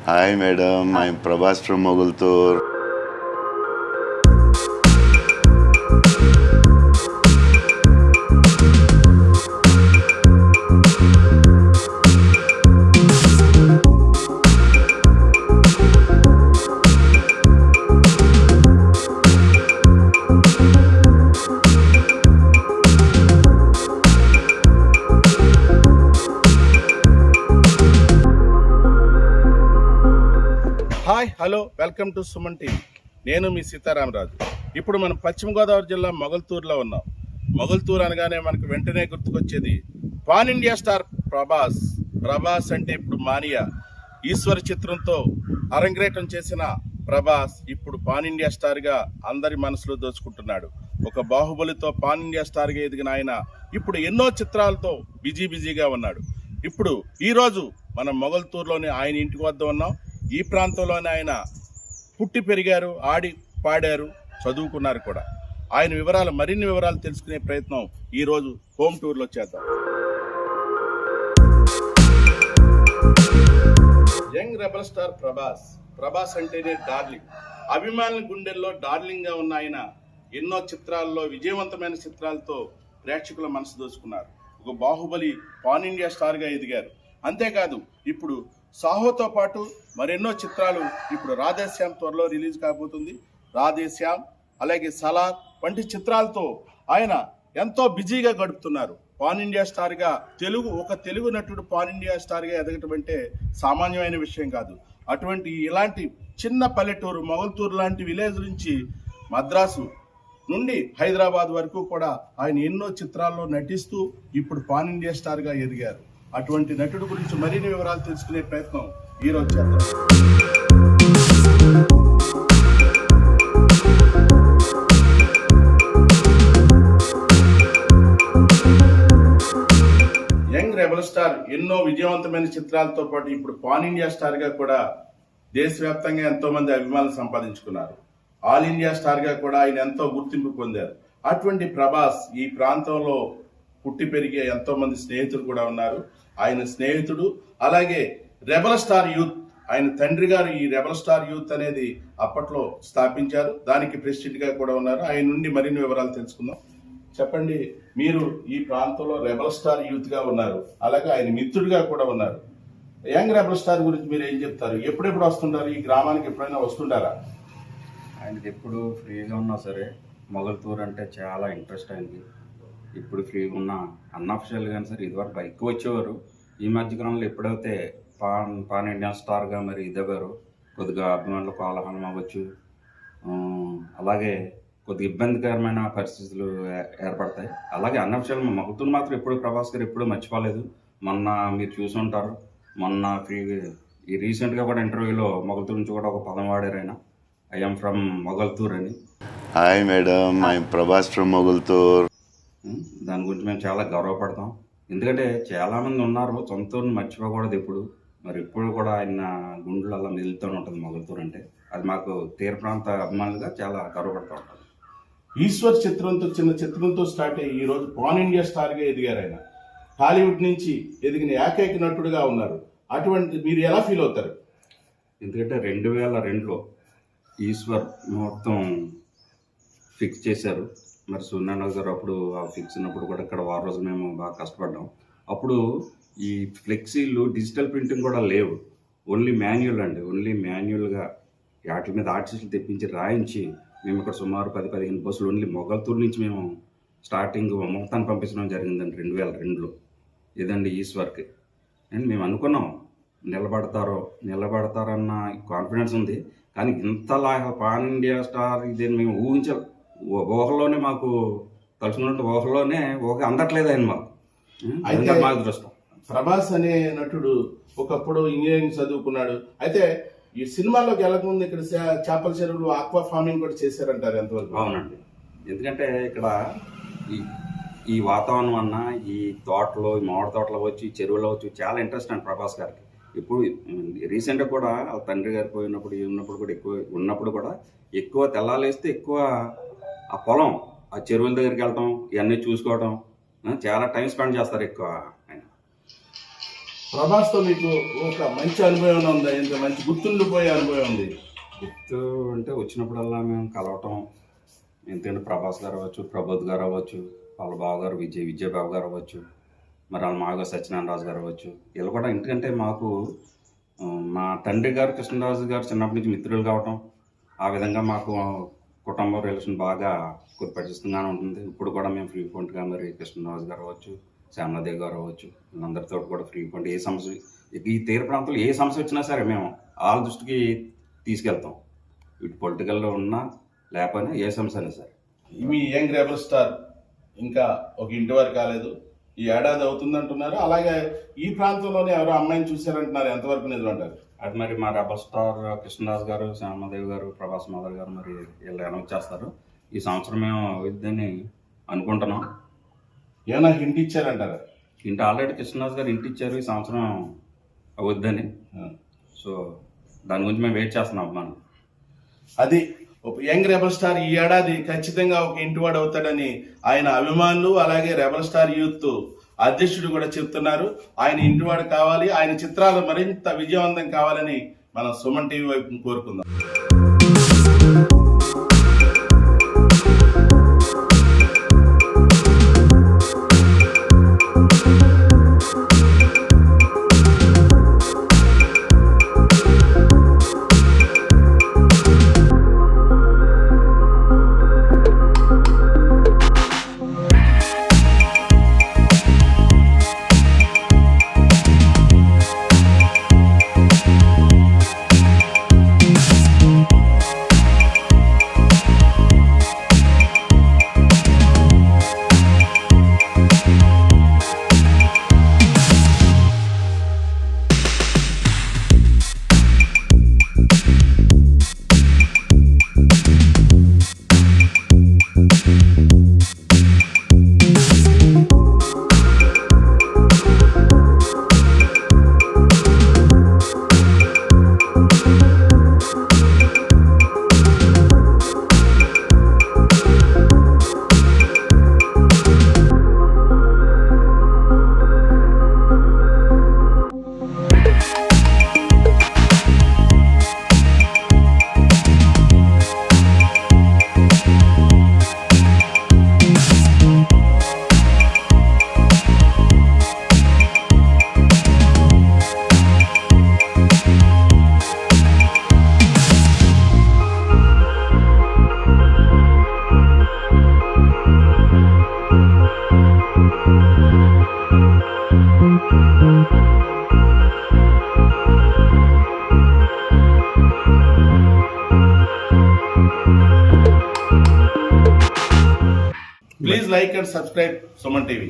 Hi madam, I'm Prabhas from Mogalthur. Hi hello welcome to Suman TV. నేను మీ సీతారామరాజు. ఇప్పుడు మనం పశ్చిమ గోదావరి జిల్లా మొగల్తూరులో ఉన్నాం. మొగల్తూరు అనగానే మనకు వెంటనే గుర్తుకొచ్చేది pan India star Prabhas. Prabhas అంటే ఇప్పుడు మానియా ఈశ్వర చిత్రంతో అరంగేట్రం చేసిన ప్రభాస్ ఇప్పుడు పాన్ ఇండియా స్టార్గా అందరి మనసులో దోచుకుంటున్నాడు. ఒక బాహుబలితో పాన్ ఇండియా స్టార్గా ఎదిగిన ఆయన ఇప్పుడు ఎన్నో చిత్రాలతో బిజీగా ఉన్నాడు. ఇప్పుడు ఈరోజు మనం మొగల్తూరులోని ఆయన ఇంటికి వద్ద ఉన్నాం. ఈ ప్రాంతంలోనే ఆయన పుట్టి పెరిగారు, ఆడి పాడారు, చదువుకున్నారు కూడా. ఆయన మరిన్ని వివరాలు తెలుసుకునే ప్రయత్నం ఈరోజు హోమ్ టూర్లో చేద్దాం. యంగ్ రెబల్ స్టార్ ప్రభాస్ అంటేనే డార్లింగ్. అభిమానుల గుండెల్లో డార్లింగ్గా ఉన్న ఆయన ఎన్నో చిత్రాల్లో విజయవంతమైన చిత్రాలతో ప్రేక్షకుల మనసు దోచుకున్నారు. ఒక బాహుబలి పాన్ ఇండియా స్టార్గా ఎదిగారు. అంతేకాదు ఇప్పుడు సాహోతో పాటు మరెన్నో చిత్రాలు ఇప్పుడు రాధేశ్యామ్ త్వరలో రిలీజ్ కాబోతుంది. రాధేశ్యామ్ అలాగే సలార్ వంటి చిత్రాలతో ఆయన ఎంతో బిజీగా గడుపుతున్నారు. పాన్ ఇండియా స్టార్గా తెలుగు నటుడు పాన్ ఇండియా స్టార్గా ఎదగటం అంటే సామాన్యమైన విషయం కాదు. ఇలాంటి చిన్న పల్లెటూరు మొగల్తూరు లాంటి విలేజ్ నుంచి మద్రాసు నుండి హైదరాబాద్ వరకు కూడా ఆయన ఎన్నో చిత్రాల్లో నటిస్తూ ఇప్పుడు పాన్ ఇండియా స్టార్గా ఎదిగారు. అటువంటి నటుడు గురించి మరిన్ని వివరాలు తెలుసుకునే ప్రయత్నం ఈరోజు చేద్దాం. యంగ్ రెబల్ స్టార్ ఎన్నో విజయవంతమైన చిత్రాలతో పాటు ఇప్పుడు పాన్ ఇండియా స్టార్గా కూడా దేశవ్యాప్తంగా ఎంతో మంది అభిమానులు సంపాదించుకున్నారు. ఆల్ ఇండియా స్టార్గా కూడా ఆయన ఎంతో గుర్తింపు పొందారు. అటువంటి ప్రభాస్ ఈ ప్రాంతంలో పుట్టి పెరిగే ఎంతో మంది స్నేహితులు కూడా ఉన్నారు. ఆయన స్నేహితుడు అలాగే రెబల్ స్టార్ యూత్, ఆయన తండ్రి గారు ఈ రెబల్ స్టార్ యూత్ అనేది అప్పట్లో స్థాపించారు. దానికి ప్రెసిడెంట్ గా కూడా ఉన్నారు. ఆయన నుండి మరిన్ని వివరాలు తెలుసుకుందాం. చెప్పండి, మీరు ఈ ప్రాంతంలో రెబల్ స్టార్ యూత్ గా ఉన్నారు, అలాగే ఆయన మిత్రుడిగా కూడా ఉన్నారు. యంగ్ రెబల్ స్టార్ గురించి మీరు ఏం చెప్తారు? ఎప్పుడెప్పుడు వస్తుంటారు ఈ గ్రామానికి? ఎప్పుడైనా వస్తుంటారా? ఆయనకి ఎప్పుడు ఫ్రీగా ఉన్నా సరే మొగల్తూరు అంటే చాలా ఇంట్రెస్ట్ అయింది. ఇప్పుడు ఫ్రీగా ఉన్న అన్అఫిషియల్ కానీ సరే ఇదివరకు ఎక్కువ వచ్చేవారు. ఈ మధ్యకాలంలో ఎప్పుడైతే పాన్ ఇండియా స్టార్గా మరి ఇదవ్వారు, కొద్దిగా అభిమానులు కోలాహలం అవ్వచ్చు, అలాగే కొద్దిగా ఇబ్బందికరమైన పరిస్థితులు ఏర్పడతాయి. అలాగే అన్అఫిషియల్ మొగల్తూరు మాత్రం ఎప్పుడు ప్రభాస్ గారు ఎప్పుడూ మర్చిపోలేదు. మొన్న మీరు చూసి ఉంటారు, మొన్న ఈ రీసెంట్గా కూడా ఇంటర్వ్యూలో మొగల్తూరు నుంచి కూడా ఒక పదం వాడారు ఆయన, ఐఎమ్ ఫ్రమ్ మొగల్తూర్ అని. Hi madam, I'm Prabhas from Mogalthur. దాని గురించి మేము చాలా గర్వపడతాం. ఎందుకంటే చాలామంది ఉన్నారు సొంత ఊరిని మర్చిపోకూడదు ఎప్పుడు. మరి ఇప్పుడు కూడా ఆయన గుండెలు అలా మిగులుతూనే ఉంటుంది మొగల్తూరు అంటే. అది మాకు తీర ప్రాంత అభిమానులుగా చాలా గర్వపడుతూ ఉంటాం. ఈశ్వర్ చిన్న చిత్రంతో స్టార్ట్ అయ్యి ఈ రోజు పాన్ ఇండియా స్టార్గా ఎదిగారు. ఆయన టాలీవుడ్ నుంచి ఎదిగిన ఏకైక నటుడుగా ఉన్నారు. అటువంటి మీరు ఎలా ఫీల్ అవుతారు? ఎందుకంటే 2002లో ఈశ్వర్ మొత్తం ఫిక్స్ చేశారు. మరి సున్నాన్న గారు అప్పుడు ఆ ఫిక్స్ ఉన్నప్పుడు కూడా ఇక్కడ వారం రోజులు మేము బాగా కష్టపడ్డాం. అప్పుడు ఈ ఫ్లెక్సీలు డిజిటల్ ప్రింటింగ్ కూడా లేవు, ఓన్లీ మాన్యువల్గా వాటి మీద ఆర్టిస్టులు తెప్పించి రాయించి మేము ఇక్కడ సుమారు 10-15 బస్సులు ఓన్లీ మొగల్తూరు నుంచి మేము స్టార్టింగ్ మొత్తాన్ని పంపించడం జరిగిందండి 2002లో. ఇదండి ఈశ్వర్కి. అండ్ మేము అనుకున్నాం నిలబడతారన్న కాన్ఫిడెన్స్ ఉంది. కానీ ఇంతలాగా పాన్ ఇండియా స్టార్ ఇదేని మేము ఊహల్లోనే మాకు తలుచుకున్నట్టు ఊహల్లోనే అందట్లేదు ఆయన మాకు. అయితే మాకు దృష్టం ప్రభాస్ అనే నటుడు ఒకప్పుడు ఇంజనీరింగ్ చదువుకున్నాడు. అయితే ఈ సినిమాలోకి వెళ్ళకముందు ఇక్కడ చేపల చెరువులు ఆక్వా ఫార్మింగ్ కూడా చేశారంటారు, ఎంతవరకు? అవునండి. ఎందుకంటే ఇక్కడ ఈ వాతావరణం అన్న, ఈ తోటలో, ఈ మామిడి తోటలో వచ్చి, చెరువులో వచ్చి చాలా ఇంట్రెస్ట్ అండి ప్రభాస్ గారికి. ఇప్పుడు రీసెంట్గా కూడా వాళ్ళ తండ్రి గారు ఉన్నప్పుడు కూడా ఎక్కువ తెల్లాలేస్తే ఎక్కువ ఆ పొలం, ఆ చెరువుల దగ్గరికి వెళ్ళటం, ఇవన్నీ చూసుకోవడం, చాలా టైం స్పెండ్ చేస్తారు ఎక్కువ ఆయన. ప్రభాస్తో మీకు ఒక మంచి అనుభవం ఉందా? ఇంత మంచి గుర్తుండిపోయే అనుభవం ఉంది? గుర్తు అంటే వచ్చినప్పుడల్లా మేము కలవటం, ఎందుకంటే ప్రభాస్ గారు అవ్వచ్చు, ప్రబోధ్ గారు అవ్వచ్చు, వాళ్ళ బావగారు విజయబాబు గారు అవ్వచ్చు, మరి వాళ్ళ మాగా సత్యనారాయణ రాజు గారు అవ్వచ్చు. వీళ్ళు కూడా ఎందుకంటే మాకు మా తండ్రి గారు కృష్ణరాజు గారు చిన్నప్పటి నుంచి మిత్రులు కావటం, ఆ విధంగా మాకు కుటుంబ రిలేషన్ బాగా పరిచితంగానే ఉంటుంది. ఇప్పుడు కూడా మేము ఫ్రీక్వెంట్గా మరి కృష్ణరాజు గారు అవ్వచ్చు, శ్యామలాదేవి గారు అవ్వచ్చు, వీళ్ళందరితో కూడా ఫ్రీక్వెంట్ ఏ సమస్య, ఈ తీర ప్రాంతంలో ఏ సమస్య వచ్చినా సరే మేము వాళ్ళ దృష్టికి తీసుకెళ్తాం. ఇటు పొలిటికల్లో ఉన్నా లేకపోయినా ఏ సమస్య అయినా సరే. మీ యంగ్ రెబల్ స్టార్ ఇంకా ఒక ఇంటి వరకు కాలేదు, ఈ ఏడాది అవుతుందంటున్నారు. అలాగే ఈ ప్రాంతంలోనే ఎవరో అమ్మాయిని చూశారంటున్నారు, ఎంతవరకు నిజం అంటారు? అది మరి మా రెబల్ స్టార్ కృష్ణరాజు గారు, శ్యామలాదేవి గారు, ప్రభాస్ మదర్ గారు మరి వీళ్ళు అనౌన్స్ చేస్తారు. ఈ సంవత్సరం మేము అవుద్దని అనుకుంటున్నాం. ఏమైనా హింట్ ఇచ్చారంటారా? ఇంటి ఆల్రెడీ కృష్ణరాజు గారు ఇంటి ఇచ్చారు ఈ సంవత్సరం అవుద్దని. సో దాని గురించి మేము వెయిట్ చేస్తున్నాం మనం. అది ఒక యంగ్ రెబల్ స్టార్ ఈ ఏడాది ఖచ్చితంగా ఒక ఇంటివాడు అవుతాడని ఆయన అభిమానులు అలాగే రెబల్ స్టార్ యూత్ అధ్యక్షుడు కూడా చెప్తున్నారు. ఆయన ఇంటివాడు కావాలి, ఆయన చిత్రాలు మరింత విజయవంతం కావాలని మనం సుమన్ టీవీ వైపు కోరుకుందాం. Please like and subscribe Suman TV.